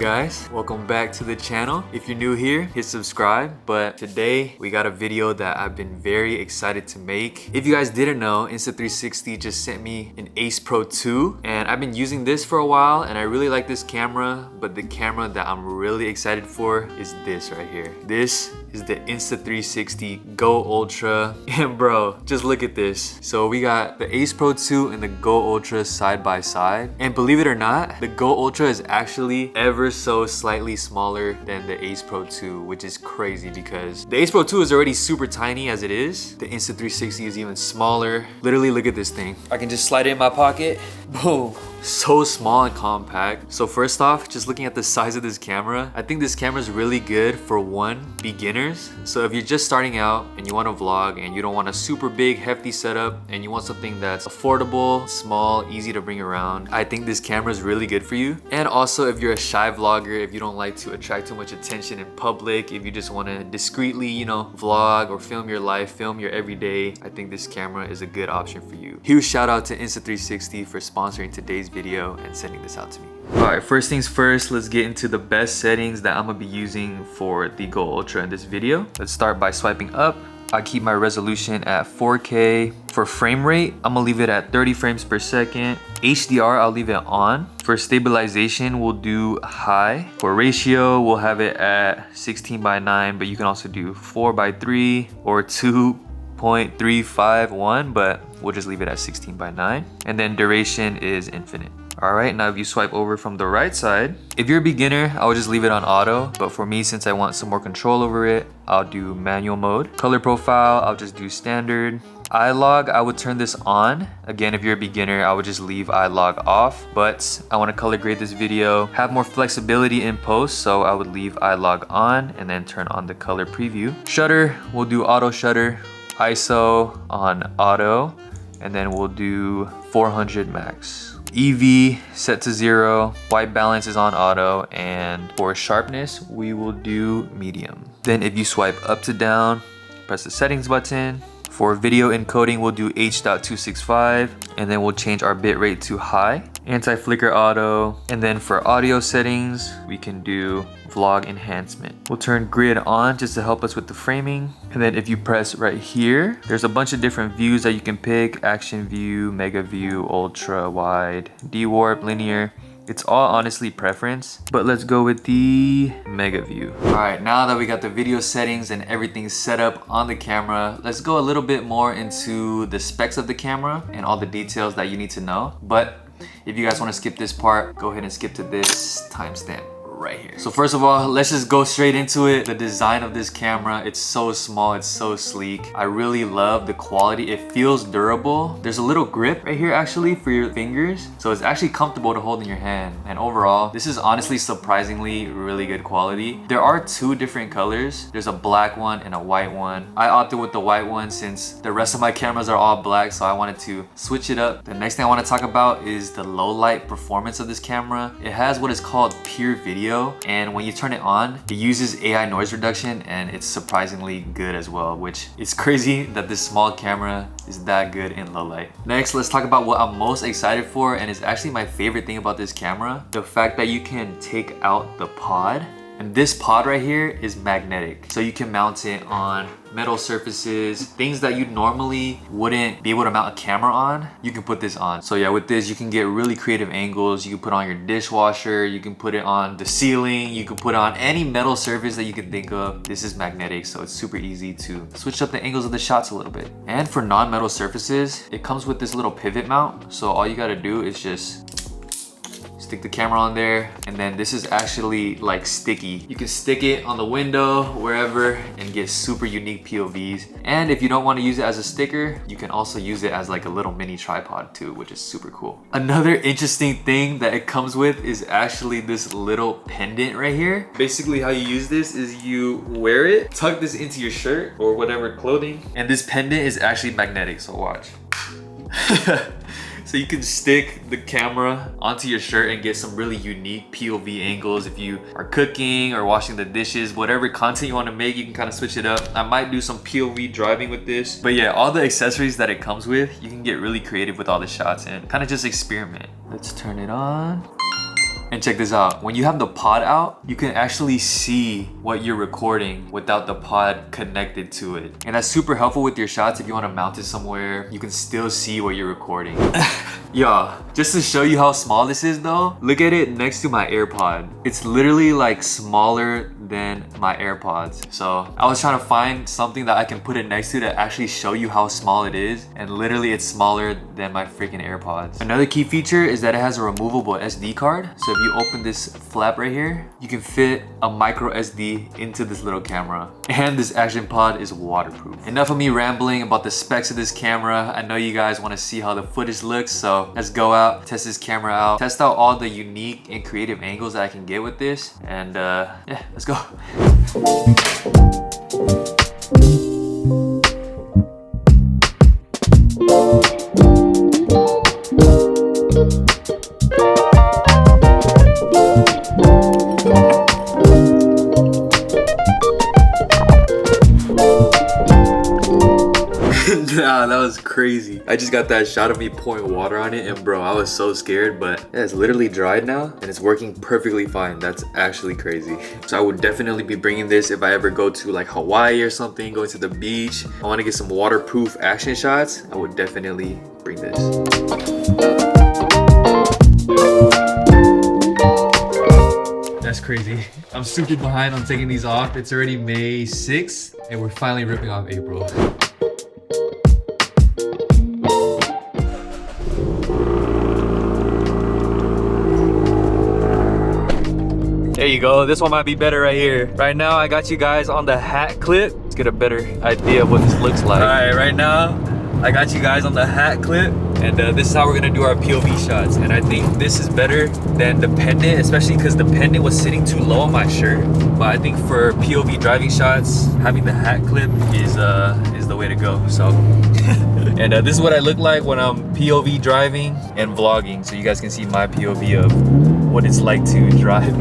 guys, welcome back to the channel. If you're new here, hit subscribe. But today we got a video that I've been very excited to make. If you guys didn't know, Insta360 just sent me an Ace Pro 2 and I've been using this for a while and I really like this camera, but the camera that I'm really excited for is this right here. This is the Insta360 GO Ultra, and bro, just look at this. So we got the Ace Pro 2 and the GO Ultra side by side, and believe it or not, the GO Ultra is actually ever so slightly smaller than the Ace Pro 2, which is crazy because the Ace Pro 2 is already super tiny as it is. The Insta360 is even smaller. Literally, look at this thing. I can just slide it in my pocket. Boom. So small and compact. So first off, just looking at the size of this camera, I think this camera is really good for beginners. So if you're just starting out and you want to vlog and you don't want a super big hefty setup and you want something that's affordable, small, easy to bring around, I think this camera is really good for you. And also if you're a shy vlogger, if you don't like to attract too much attention in public, if you just want to discreetly, you know, vlog or film your life, film your everyday, I think this camera is a good option for you. Huge shout out to Insta360 for sponsoring today's video and sending this out to me. Alright, first things first, let's get into the best settings that I'm gonna be using for the GO Ultra in this video. Let's start by swiping up. I keep my resolution at 4K. For frame rate, I'm gonna leave it at 30 frames per second. HDR, I'll leave it on. For stabilization, we'll do high. For ratio, we'll have it at 16:9, but you can also do 4:3 or 2.351, but we'll just leave it at 16:9. And then duration is infinite. All right, now if you swipe over from the right side, if you're a beginner, I would just leave it on auto. But for me, since I want some more control over it, I'll do manual mode. Color profile, I'll just do standard. iLog, I would turn this on. Again, if you're a beginner, I would just leave iLog off. But I want to color grade this video, have more flexibility in post, so I would leave iLog on and then turn on the color preview. Shutter, we'll do auto shutter. ISO on auto, and then we'll do 400 max. EV set to 0, white balance is on auto, and for sharpness, we will do medium. Then if you swipe up to down, press the settings button. For video encoding, we'll do H.265, and then we'll change our bitrate to high. Anti-flicker auto, and then for audio settings, we can do vlog enhancement. We'll turn grid on just to help us with the framing. And then if you press right here, there's a bunch of different views that you can pick: action view, mega view, ultra wide, D-warp, linear. It's all honestly preference, but let's go with the mega view. All right, now that we got the video settings and everything set up on the camera, let's go a little bit more into the specs of the camera and all the details that you need to know. But if you guys want to skip this part, go ahead and skip to this timestamp right here. So first of all, let's just go straight into it. The design of this camera, it's so small, it's so sleek. I really love the quality. It feels durable. There's a little grip right here actually for your fingers, so it's actually comfortable to hold in your hand. And overall, this is honestly surprisingly really good quality. There are two different colors. There's a black one and a white one. I opted with the white one since the rest of my cameras are all black, so I wanted to switch it up. The next thing I want to talk about is the low light performance of this camera. It has what is called pure video, and when you turn it on, it uses AI noise reduction, and it's surprisingly good as well, which is crazy that this small camera is that good in low light. Next, let's talk about what I'm most excited for, and it's actually my favorite thing about this camera: the fact that you can take out the pod. And this pod right here is magnetic, so you can mount it on metal surfaces, things that you normally wouldn't be able to mount a camera on. You can put this on. So yeah, with this you can get really creative angles. You can put on your dishwasher, you can put it on the ceiling, you can put it on any metal surface that you can think of. This is magnetic, so it's super easy to switch up the angles of the shots a little bit. And for non-metal surfaces, it comes with this little pivot mount, so all you got to do is just stick the camera on there, and then this is actually like sticky. You can stick it on the window, wherever, and get super unique POVs. And if you don't want to use it as a sticker, you can also use it as like a little mini tripod too, which is super cool. Another interesting thing that it comes with is actually this little pendant right here. Basically how you use this is you wear it, tuck this into your shirt or whatever clothing, and this pendant is actually magnetic, so watch. So you can stick the camera onto your shirt and get some really unique POV angles. If you are cooking or washing the dishes, whatever content you want to make, you can kind of switch it up. I might do some POV driving with this. But yeah, all the accessories that it comes with, you can get really creative with all the shots and kind of just experiment. Let's turn it on. And check this out, when you have the pod out, you can actually see what you're recording without the pod connected to it. And that's super helpful with your shots. If you want to mount it somewhere, you can still see what you're recording. Yeah, just to show you how small this is though, look at it next to my AirPod. It's literally like smaller than my AirPods. So I was trying to find something that I can put it next to actually show you how small it is, and literally it's smaller than my freaking AirPods. Another key feature is that it has a removable SD card. So if you open this flap right here, you can fit a micro SD into this little camera. And this action pod is waterproof. Enough of me rambling about the specs of this camera. I know you guys want to see how the footage looks, so let's go out, test this camera out, test out all the unique and creative angles that I can get with this, and yeah, let's go. Nah, that was crazy. I just got that shot of me pouring water on it, and bro, I was so scared, but yeah, it's literally dried now and it's working perfectly fine. That's actually crazy. So I would definitely be bringing this if I ever go to like Hawaii or something, going to the beach. I want to get some waterproof action shots. I would definitely bring this. That's crazy. I'm super behind on taking these off. It's already May 6th and we're finally ripping off April. There you go. This one might be better right here. Right now, I got you guys on the hat clip. Let's get a better idea of what this looks like. All right, right now, I got you guys on the hat clip. And this is how we're gonna do our POV shots. And I think this is better than the pendant, especially because the pendant was sitting too low on my shirt. But I think for POV driving shots, having the hat clip is the way to go, so. And this is what I look like when I'm POV driving and vlogging. So you guys can see my POV of what it's like to drive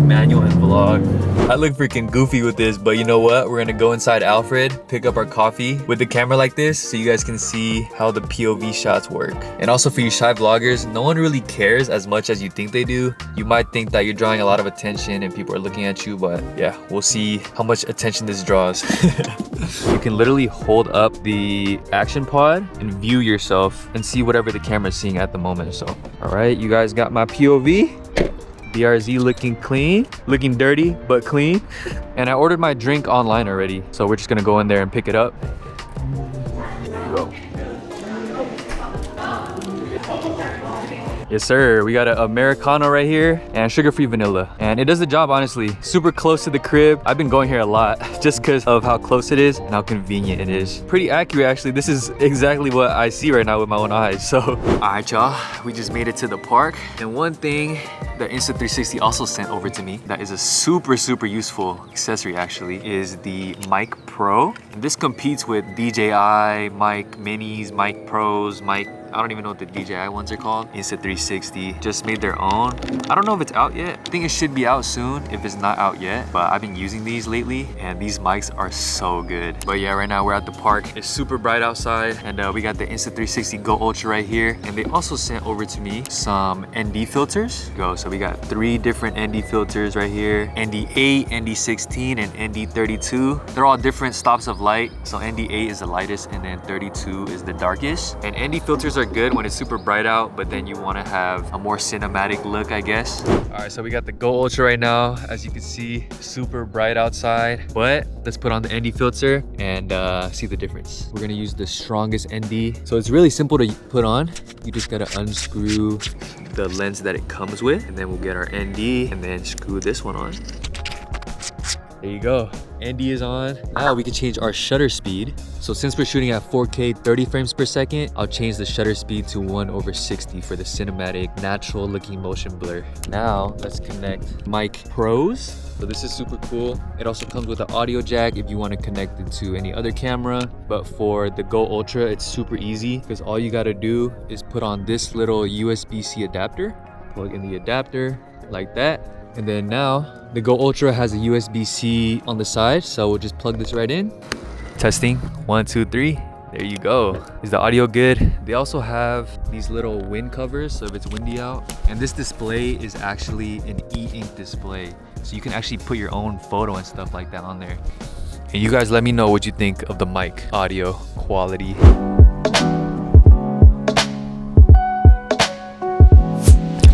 manual and vlog. I look freaking goofy with this, but you know what? We're gonna go inside Alfred, pick up our coffee with the camera like this so you guys can see how the POV shots work. And also for you shy vloggers, no one really cares as much as you think they do. You might think that you're drawing a lot of attention and people are looking at you, but yeah, we'll see how much attention this draws. You can literally hold up the action pod and view yourself and see whatever the camera's seeing at the moment. So, all right, you guys got my POV. BRZ looking clean, looking dirty, but clean. And I ordered my drink online already. So we're just gonna go in there and pick it up. There you go. Yes, sir. We got an Americano right here and sugar-free vanilla. And it does the job, honestly. Super close to the crib. I've been going here a lot just because of how close it is and how convenient it is. Pretty accurate, actually. This is exactly what I see right now with my own eyes, so. All right, y'all. We just made it to the park. And one thing that Insta360 also sent over to me that is a super, super useful accessory, actually, is the Mic Pro. And this competes with DJI, Mic Minis, Mic Pros, Mic... I don't even know what the DJI ones are called. Insta360 just made their own. I don't know if it's out yet. I think it should be out soon if it's not out yet. But I've been using these lately and these mics are so good. But yeah, right now we're at the park. It's super bright outside and we got the Insta360 GO Ultra right here. And they also sent over to me some ND filters. So we got 3 different ND filters right here. ND8, ND16, and ND32. They're all different stops of light. So ND8 is the lightest and then 32 is the darkest. And ND filters are good when it's super bright out, but then you want to have a more cinematic look, I guess. All right, so we got the GO Ultra right now. As you can see, super bright outside, but let's put on the ND filter and see the difference. We're gonna use the strongest ND. So it's really simple to put on. You just gotta unscrew the lens that it comes with, and then we'll get our ND and then screw this one on. There you go. ND is on. Now we can change our shutter speed. So since we're shooting at 4K 30 frames per second, I'll change the shutter speed to 1/60 for the cinematic, natural looking motion blur. Now let's connect Mic Pros. So this is super cool. It also comes with an audio jack if you want to connect it to any other camera. But for the GO Ultra, it's super easy because all you gotta do is put on this little USB-C adapter, plug in the adapter like that. And then now the GO Ultra has a USB-C on the side, so we'll just plug this right in. Testing, 1, 2, 3. There you go. Is the audio good? They also have these little wind covers, so if it's windy out. And this display is actually an e-ink display. So you can actually put your own photo and stuff like that on there. And you guys let me know what you think of the mic audio quality.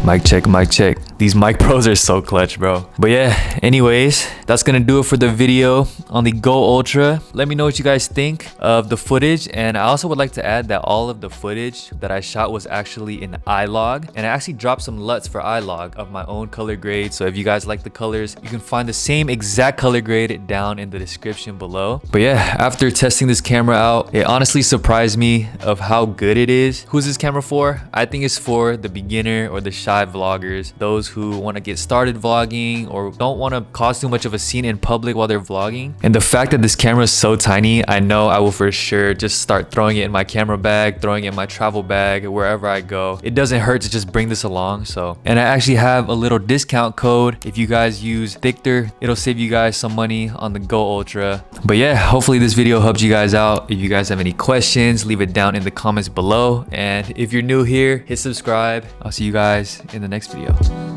Mic check, mic check. These mic pros are so clutch, bro. But yeah, anyways, that's gonna do it for the video on the Go Ultra. Let me know what you guys think of the footage. And I also would like to add that all of the footage that I shot was actually in iLog. And I actually dropped some LUTs for iLog of my own color grade. So if you guys like the colors, you can find the same exact color grade down in the description below. But yeah, after testing this camera out, it honestly surprised me of how good it is. Who's this camera for? I think it's for the beginner or the shy vloggers, those who want to get started vlogging or don't want to cause too much of a scene in public while they're vlogging. And the fact that this camera is so tiny, I know I will for sure just start throwing it in my camera bag, throwing it in my travel bag, wherever I go. It doesn't hurt to just bring this along. And I actually have a little discount code. If you guys use THICTOR, it'll save you guys some money on the Go Ultra. But yeah, hopefully this video helped you guys out. If you guys have any questions, leave it down in the comments below. And if you're new here, hit subscribe. I'll see you guys in the next video.